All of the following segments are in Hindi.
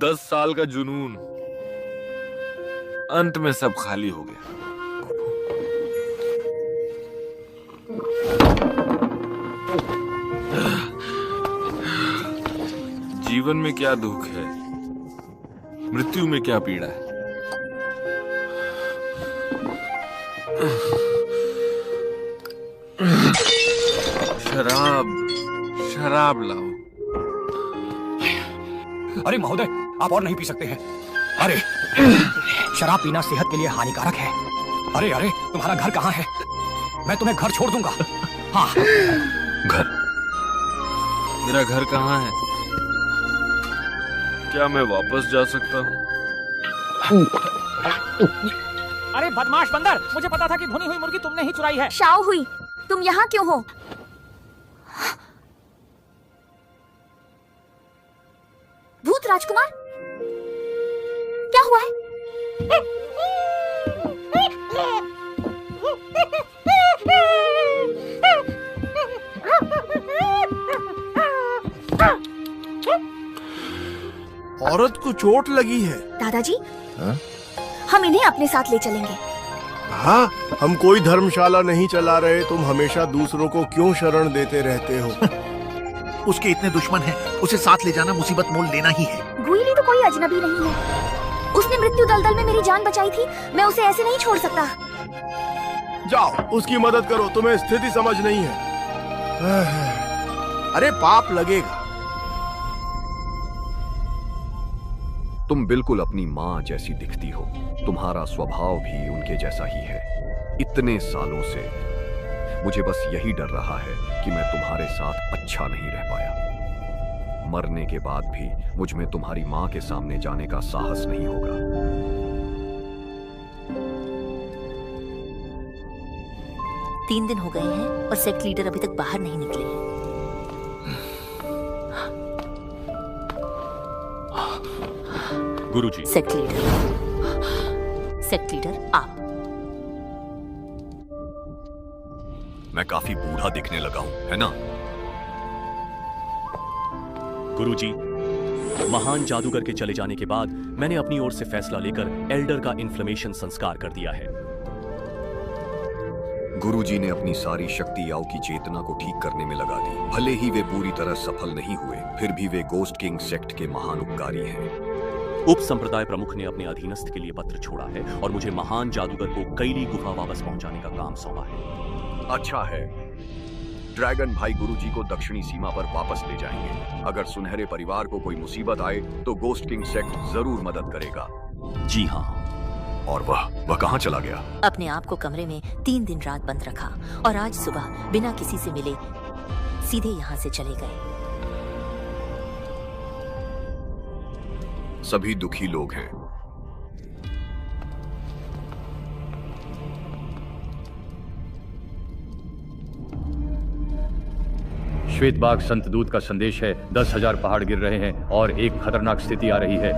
10 साल का जुनून, अंत में सब खाली हो गया। जीवन में क्या दुख है, मृत्यु में क्या पीड़ा है। शराब, शराब लाओ। अरे महोदय, आप और नहीं पी सकते हैं। अरे शराब पीना सेहत के लिए हानिकारक है। अरे अरे, तुम्हारा घर कहाँ है? मैं तुम्हें घर छोड़ दूंगा। हाँ। घर? मेरा घर कहाँ है? क्या मैं वापस जा सकता हूँ? अरे बदमाश बंदर, मुझे पता था कि भुनी हुई मुर्गी तुमने ही चुराई है। शाओ हुई, तुम यहाँ क्यों हो? भूत राजकुमार, क्या हुआ है? औरत को चोट लगी है। दादाजी, हा? हम इन्हें अपने साथ ले चलेंगे। हाँ, हम कोई धर्मशाला नहीं चला रहे। तुम हमेशा दूसरों को क्यों शरण देते रहते हो? उसके इतने दुश्मन हैं, उसे साथ ले जाना मुसीबत मोल लेना ही है। गुइली तो कोई अजनबी नहीं है। उसने मृत्यु दलदल में मेरी जान बचाई थी। मैं उसे ऐसे नहीं छोड़ सकता। जाओ, उसकी मदद करो। तुम्हें स्थिति समझ नहीं है। अरे पाप लगेगा। तुम बिल्कुल अपनी माँ जैसी दिखती हो। तुम्हारा स्वभाव भी उनके जैसा ही है। इतने सालों से मुझे बस यही डर रहा है कि मैं तुम्हारे साथ अच्छा नहीं रह पाया। मरने के बाद भी मुझ में तुम्हारी माँ के सामने जाने का साहस नहीं होगा। 3 दिन हो गए हैं और सेक्ट लीडर अभी तक बाहर नहीं निकले हैं। गुरुजी। सेक्ट लीडर आप। मैं काफी बूढ़ा दिखने लगा हूं, है ना? गुरुजी, महान जादूगर के चले जाने के बाद मैंने अपनी ओर से फैसला लेकर एल्डर का इन्फ्लेमेशन संस्कार कर दिया है। गुरुजी ने अपनी सारी शक्ति याओ की चेतना को ठीक करने में लगा दी। भले ही वे पूरी तरह सफल नहीं हुए, फिर भी वे गोस्ट किंग सेक्ट के महान उपकारी हैं। उप संप्रदाय प्रमुख ने अपने अधीनस्थ के लिए पत्र छोड़ा है और मुझे महान जादूगर को कैली गुफा वापस पहुंचाने का काम सौंपा है। अच्छा है। ड्रैगन भाई गुरुजी को दक्षिणी सीमा पर वापस ले जाएंगे। अगर सुनहरे परिवार को कोई मुसीबत आए तो गोस्ट किंग सेक्ट जरूर मदद करेगा। जी हाँ। और वह कहाँ चला गया? अपने आप को कमरे में 3 दिन रात बंद रखा और आज सुबह बिना किसी से मिले सीधे यहाँ से चले गए। सभी दुखी लोग हैं। श्वेतबाग संत दूत का संदेश है। 10,000 पहाड़ गिर रहे हैं और एक खतरनाक स्थिति आ रही है।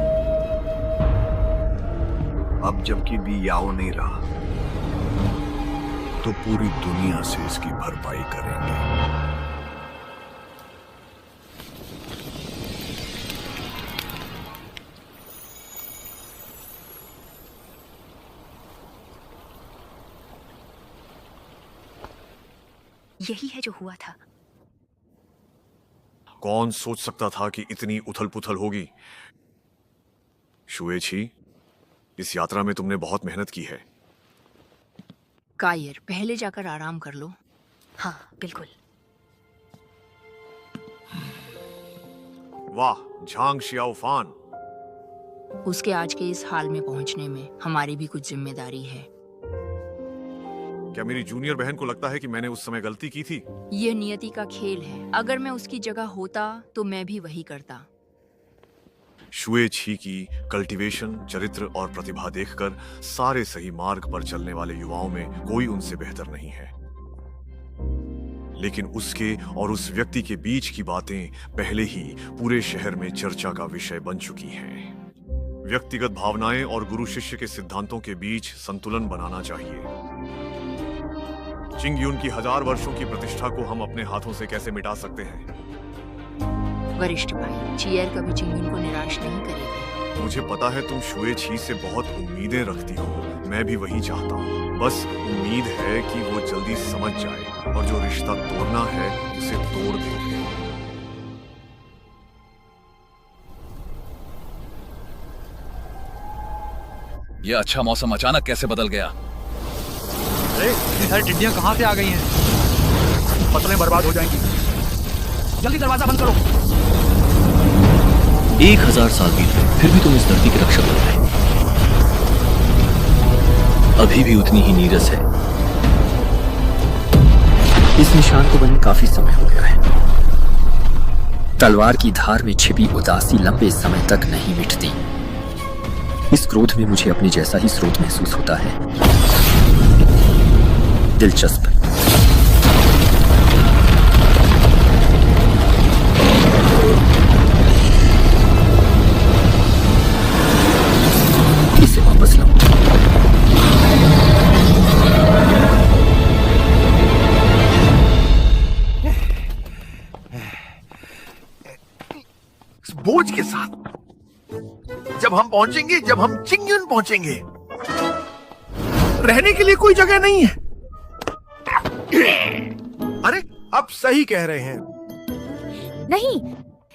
अब जबकि भी याओ नहीं रहा तो पूरी दुनिया से इसकी भरपाई करेंगे। यही है जो हुआ था। कौन सोच सकता था कि इतनी उथल पुथल होगी? शुएछी, इस यात्रा में तुमने बहुत मेहनत की है। कायर, पहले जाकर आराम कर लो। हाँ बिल्कुल। वाह, झांग शियाओफान। उसके आज के इस हाल में पहुंचने में हमारी भी कुछ जिम्मेदारी है। क्या मेरी जूनियर बहन को लगता है कि मैंने उस समय गलती की थी? यह नियति का खेल है। अगर मैं उसकी जगह होता तो मैं भी वही करता। शुएछी की कल्टीवेशन, चरित्र और प्रतिभा देखकर सारे सही मार्ग पर चलने वाले युवाओं में कोई उनसे बेहतर नहीं है। लेकिन उसके और उस व्यक्ति के बीच की बातें पहले ही पूरे शहर में चर्चा का विषय बन चुकी हैं। व्यक्तिगत भावनाएं और गुरु शिष्य के सिद्धांतों के बीच संतुलन बनाना चाहिए। चिंगयुन की 1000 वर्षों की प्रतिष्ठा को हम अपने हाथों से कैसे मिटा सकते हैं? वरिष्ठ भाई, चियर कभी चिंगयुन को निराश नहीं करेगा। मुझे पता है तुम शुएछी से बहुत उम्मीदें रखती हो, मैं भी वही चाहता हूँ। बस उम्मीद है कि वो जल्दी समझ जाए और जो रिश्ता तोड़ना है उसे तोड़ दे। ये अच्छा मौसम अचानक कैसे बदल गया? अरे इतनी सारी टिड्डियां कहाँ से आ गई हैं? फसलें बर्बाद हो जाएंगी। जल्दी दरवाजा बंद करो। 1000 साल बीत गए, फिर भी तुम इस धरती के रक्षक बन गए। अभी भी उतनी ही नीरस है। इस निशान को बने काफी समय हो गया है। तलवार की धार में छिपी उदासी लंबे समय तक नहीं मिटती। इस क्रोध में मुझे अपने जैसा ही स्रोत महसूस होता है। दिलचस्प। इसे वापस लाऊं। इस बोझ के साथ जब हम पहुंचेंगे, जब हम चिंगयुन पहुंचेंगे, रहने के लिए कोई जगह नहीं है। अरे आप सही कह रहे हैं। नहीं,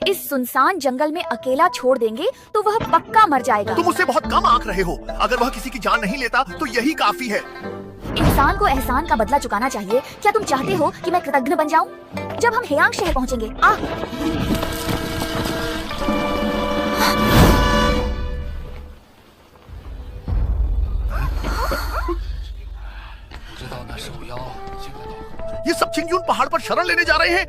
इस सुनसान जंगल में अकेला छोड़ देंगे तो वह पक्का मर जाएगा। तुम उससे बहुत कम आंक रहे हो। अगर वह किसी की जान नहीं लेता तो यही काफी है। इंसान को एहसान का बदला चुकाना चाहिए। क्या तुम चाहते हो कि मैं कृतज्ञ बन जाऊं? जब हम हेयांग शहर पहुंचेंगे। ये सब चिंगयुन पहाड़ पर शरण लेने जा रहे हैं।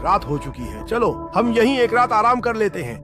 रात हो चुकी है, चलो हम यहीं एक रात आराम कर लेते हैं।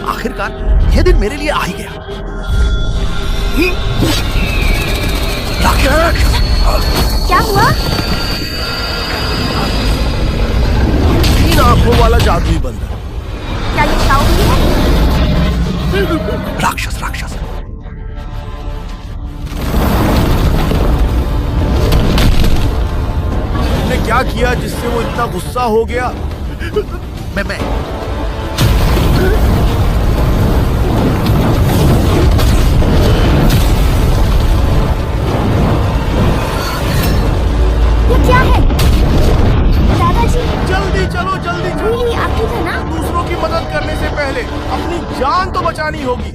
आखिरकार यह दिन मेरे लिए आ ही गया। क्या हुआ? 3 आंखों वाला जादुई बंदर। क्या ये शाओ भी है? राक्षस राक्षस। तुमने क्या किया जिससे वो इतना गुस्सा हो गया? मैं ये क्या है? दादाजी जल्दी चलो, जल्दी चलो। really, आप ठीक है ना? दूसरों की मदद करने से पहले अपनी जान तो बचानी होगी।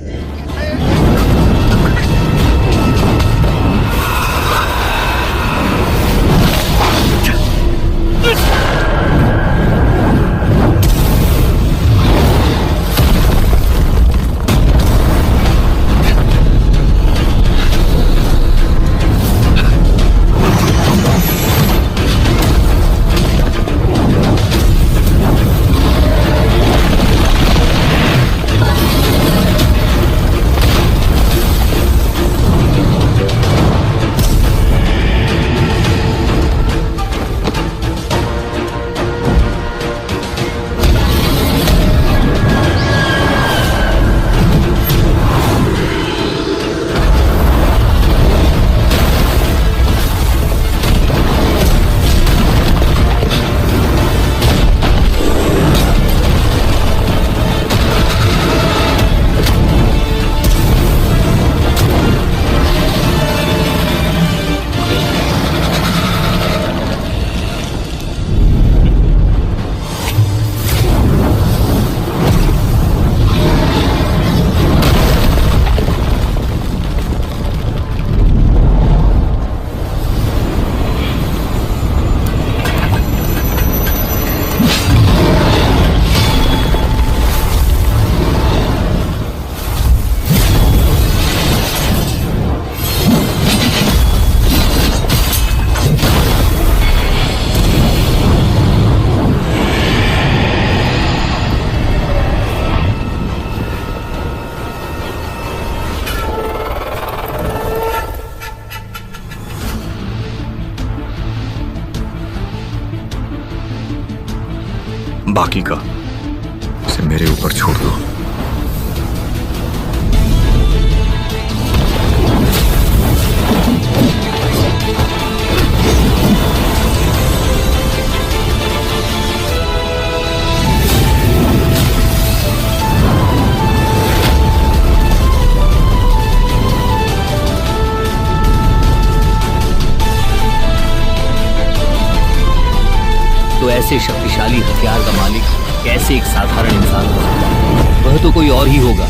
बाकी का उसे मेरे ऊपर छोड़ दो। तो ऐसे शक्तिशाली हथियार का मालिक कैसे एक साधारण इंसान हो सकता है? वह तो कोई और ही होगा।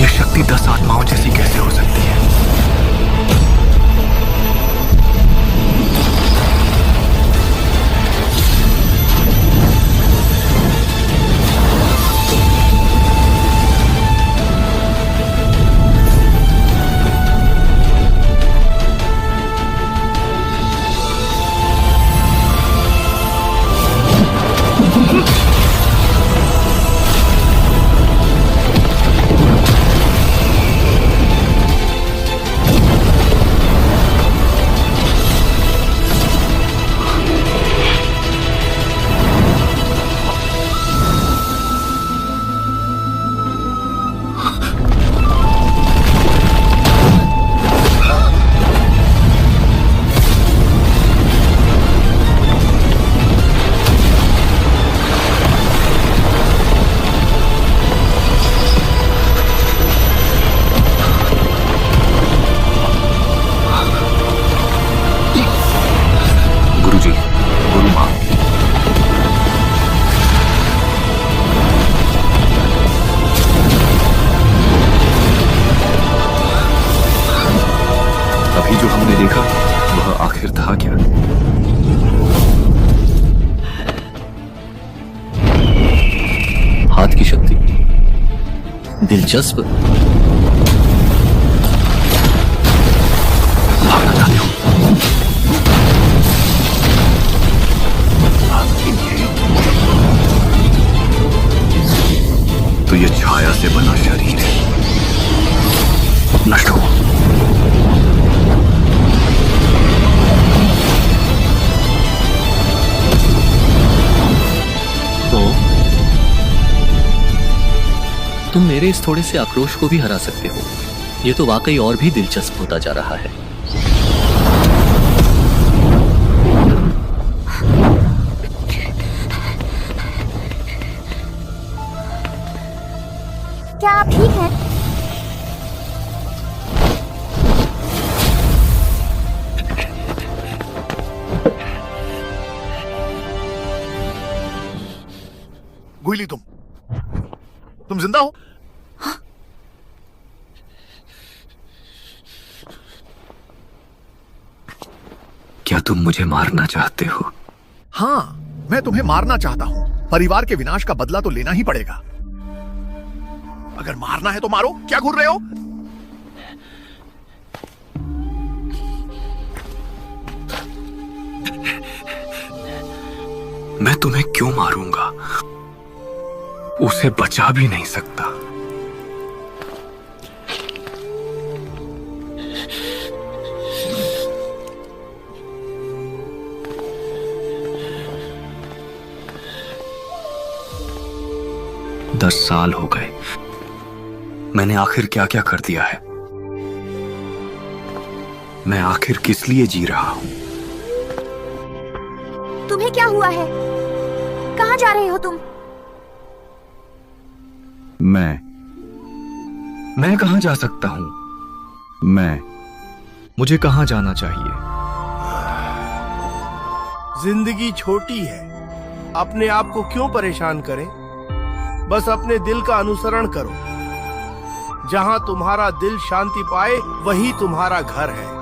ये शक्ति 10 आत्माओं जैसी कैसे हो सकती है? जो हमने देखा वह आखिर था क्या? हाथ की शक्ति दिलचस्प। भागना चाहते हो? तो ये छाया से बना शरीर है, नष्ट हो। तुम मेरे इस थोड़े से आक्रोश को भी हरा सकते हो। ये तो वाकई और भी दिलचस्प होता जा रहा है। क्या आप ठीक हैं? गुइली, तुम जिंदा हो? क्या तुम मुझे मारना चाहते हो? हाँ, मैं तुम्हें मारना चाहता हूं। परिवार के विनाश का बदला तो लेना ही पड़ेगा। अगर मारना है तो मारो, क्या घूर रहे हो? मैं तुम्हें क्यों मारूंगा? उसे बचा भी नहीं सकता। दस साल हो गए। मैंने आखिर क्या क्या कर दिया है? मैं आखिर किस लिए जी रहा हूं? तुम्हें क्या हुआ है? कहां जा रहे हो तुम? मैं कहां जा सकता हूं? मुझे कहां जाना चाहिए? जिंदगी छोटी है, अपने आप को क्यों परेशान करें? बस अपने दिल का अनुसरण करो। जहां तुम्हारा दिल शांति पाए वही तुम्हारा घर है।